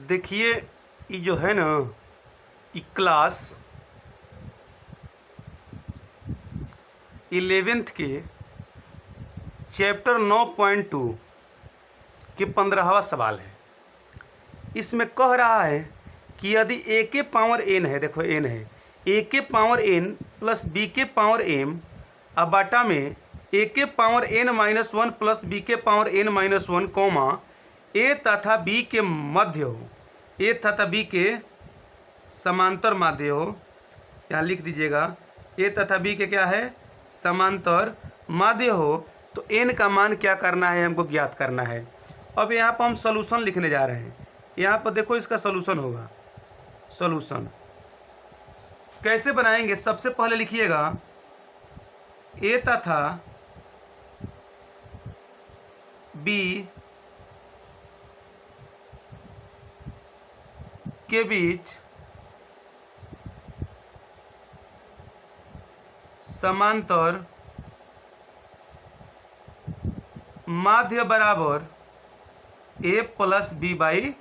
देखिए ये जो है ना, ये क्लास 11th के चैप्टर 9.2 के 15वां सवाल है। इसमें कह रहा है कि यदि a के पावर n है, देखो n है, a के पावर n प्लस b के पावर m अब बाटा में a के power n minus 1 plus b के power n minus 1 comma a तथा b के मध्य हो, a तथा b के समांतर माध्य हो। यहाँ लिख दीजिएगा a तथा b के क्या है, समांतर माध्य हो। तो n का मान क्या करना है, हमको ज्ञात करना है। अब यहाँ पर हम सॉल्यूशन लिखने जा रहे हैं। यहाँ पर देखो इसका सॉल्यूशन होगा। सॉल्यूशन कैसे बनाएंगे, सबसे पहले लिखिएगा a तथा b के बीच समांतर माध्य बराबर a प्लस बी बाई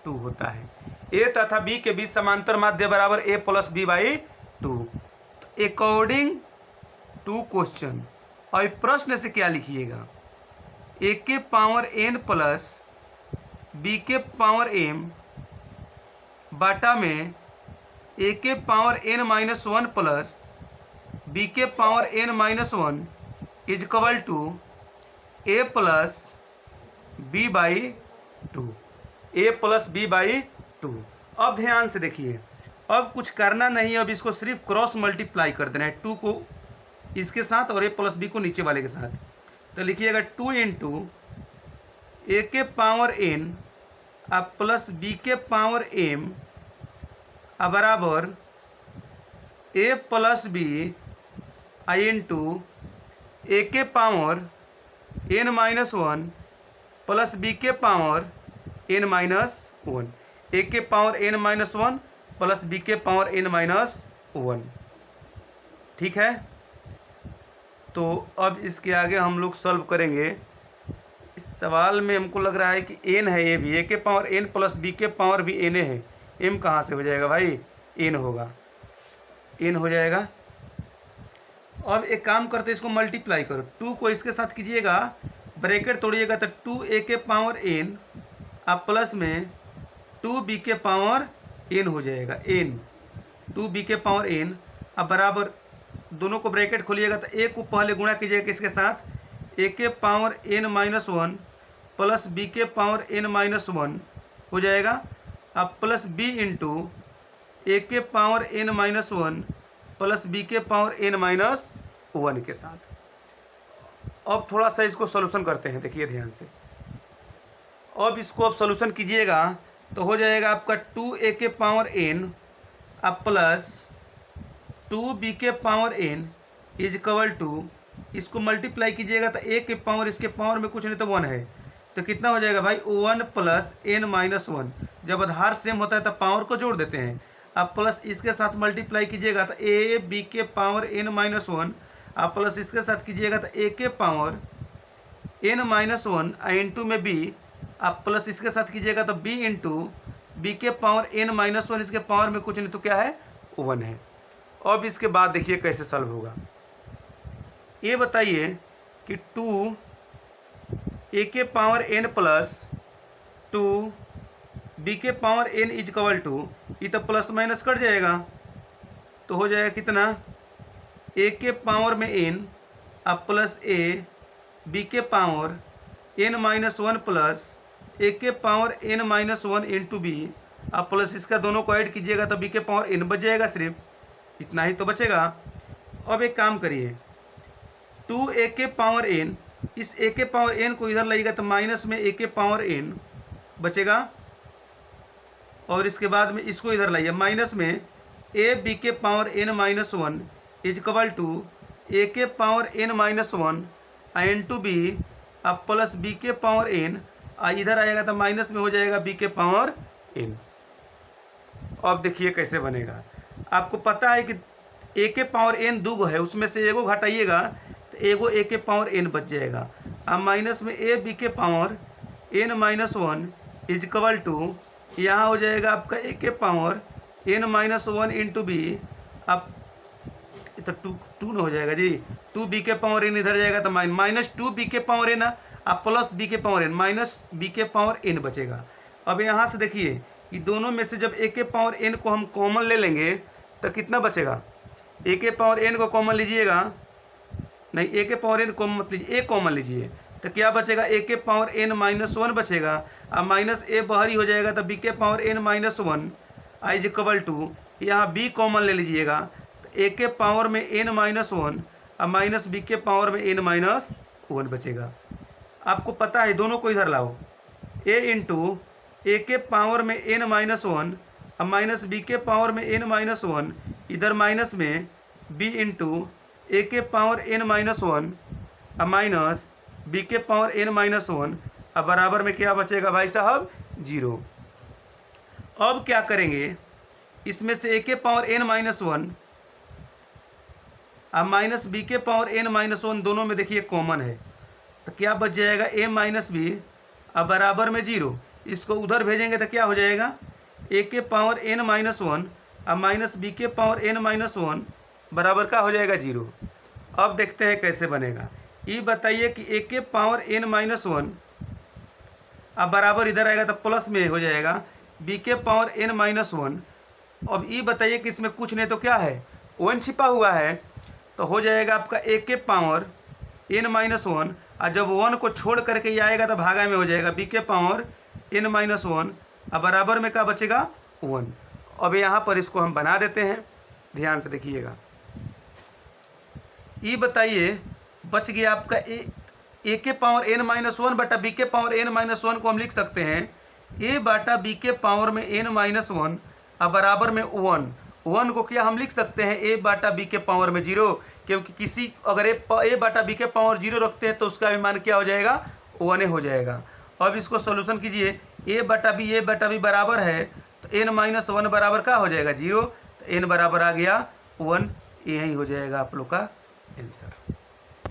2 होता है। a तथा b के बीच समांतर माध्य बराबर a plus b by 2। According to question, और प्रश्न से क्या लिखिएगा, a के पावर n प्लस b के पावर m बाटा में a के power n minus 1 plus b के power n minus 1 is equal to a plus b by 2, a plus b by 2। अब ध्यान से देखिए, अब कुछ करना नहीं, अब इसको सिर्फ क्रॉस मल्टीप्लाई कर देना है, 2 को इसके साथ और a प्लस b को नीचे वाले के साथ। तो लिखिएगा 2 इंटू a के पावर n अब प्लस b के पावर m अब बराबर a plus b I into a के power n minus 1 plus b के पावर n माइनस 1, a के power n minus 1 plus b के पावर n माइनस 1। ठीक है, तो अब इसके आगे हम लोग सॉल्व करेंगे। इस सवाल में हमको लग रहा है कि n है, ये भी a के पावर n प्लस b के पावर भी n है। m कहाँ से हो जाएगा भाई, n होगा, n हो जाएगा। अब एक काम करते इसको मल्टीप्लाई करो, 2 को इसके साथ कीजिएगा, ब्रैकेट तोड़िएगा तो 2a के पावर n अब प्लस में 2b के पावर n हो जाएगा, n 2b के पावर n अब बराबर दोनों को ब्रैकेट खोलिएगा तो a को पहले गुणा कीजिएगा किसके साथ, a के power n minus 1 plus b के पावर n माइनस 1 हो जाएगा। अब प्लस b इंटू a के power n minus 1 plus b के पावर n माइनस 1 के साथ। अब थोड़ा सा इसको सॉल्यूशन करते हैं, देखिए ध्यान से। अब इसको अब सॉल्यूशन कीजिएगा तो हो जाएगा आपका 2a के पावर n अब प्लस 2b के power n is equal to, इसको मल्टीप्लाई कीजिएगा तो a के पावर इसके पावर में कुछ नहीं तो 1 है, तो कितना हो जाएगा भाई 1 प्लस n माइनस 1। जब आधार सेम होता है तो पावर को जोड़ देते हैं। अब प्लस इसके साथ मल्टीप्लाई कीजिएगा तो a b के पावर n माइनस 1 अब प्लस इसके साथ कीजिएगा तो a के पावर n माइनस 1 इंटू में b अब प्लस इसके साथ कीजिएगा तो b इंटू b के पावर n माइनस 1 इसके पावर में कुछ नहीं तो क्या है 1 है। अब इसके बाद देखिए कैसे सॉल्व होगा। ये बताइए कि 2 a के पावर n प्लस 2 b के power n is equal to, ये तो प्लस माइनस कट जाएगा तो हो जाएगा कितना, a के पावर में n अब प्लस a b के power n minus 1 plus a के power n minus 1 into b अब प्लस इसका दोनों को ऐड कीजिएगा तो b के पावर n बच जाएगा, सिर्फ इतना ही तो बचेगा। अब एक काम करिए, 2a के पावर n, इस a के पावर n को इधर लाइएगा तो माइनस में a के पावर n बचेगा, और इसके बाद में इसको इधर लाइए, माइनस में a b के power n minus 1 is equal to a के power n minus 1 into b अब प्लस b के पावर n इधर आएगा तो माइनस में हो जाएगा b के पावर n। अब देखिए कैसे बनेगा। आपको पता है कि a के पावर n 2 है, उसमें से एगो घटाइएगा तो एगो a के पावर n बच जाएगा। अब माइनस में a b के power n minus 1 is equal to यहाँ हो जाएगा आपका ए के power n minus one into b. अब तो टू न हो जाएगा जी, 2b के पावर n इधर जाएगा तो माइनस 2b के पावर n अब प्लस b के पावर n माइनस b के पावर n बचेगा। अब यहाँ से देखिए कि दोनों में से जब a के पावर n को हम कॉमन ले लेंगे तो कितना बचेगा, a के पावर n को कॉमन लीजिएगा, नहीं a के पावर n कॉमन मत लीजिए, a कॉमन लीजिए तो क्या बचेगा, a के पावर n माइनस वन बचेगा। अब माइनस a बाहरी हो जाएगा तो b के power n minus one is equal to, यहाँ b कॉमन ले लीजिएगा तो a के पावर में n माइनस वन अब माइनस b के पावर में n माइनस वन बचेगा। आपको पता है दोनों को इधर लाओ, a इंटू ए के पावर में n माइनस वन अब माइनस b के पावर में n माइनस वन, इधर माइनस में b इंटू ए के पावर n माइनस वन अब माइनस b के पावर n माइनस वन अब बराबर में क्या बचेगा भाई साहब, 0। अब क्या करेंगे, इसमें से a के पावर n माइनस वन अब माइनस b के पावर n माइनस वन दोनों में देखिए कॉमन है तो क्या बच जाएगा, a माइनस बी अब बराबर में 0। इसको उधर भेजेंगे तो क्या हो जाएगा, a के पावर n माइनस वन अब माइनस b के पावर n माइनस वन बराबर का हो जाएगा 0। अब देखते हैं कैसे बनेगा। ये बताइए कि a के पावर n माइनस वन अब बराबर इधर आएगा तो प्लस में हो जाएगा b के पावर n माइनस वन। अब ये बताइए कि इसमें कुछ नहीं तो क्या है, 1 छिपा हुआ है तो हो जाएगा आपका a के पावर n माइनस वन और जब 1 को छोड़ करके ये आएगा तो भागा में हो जाएगा b के पावर n माइनस वन अब बराबर में क्या बचेगा, 1। अब यहाँ पर इसको हम बना देते हैं, ध्यान से देखिएगा। ये बताइए बच गया आपका a के पावर n माइनस वन बटा b के पावर n माइनस वन को हम लिख सकते हैं a बटा b के पावर में n माइनस वन अब बराबर में 1 को क्या हम लिख सकते हैं a बटा b के पावर में 0, क्योंकि किसी अगर a बटा b के पावर 0 रखते हैं तो उसका भी मान क्या हो जाएगा, 1 हो जाएगा। अब इसको सोल्यूशन कीजिए, a बटा b बराबर है तो n माइनस वन बराबर क्या हो जाएगा, 0, तो n बराबर आ गया 1। यही हो जाएगा आप लोग का आंसर।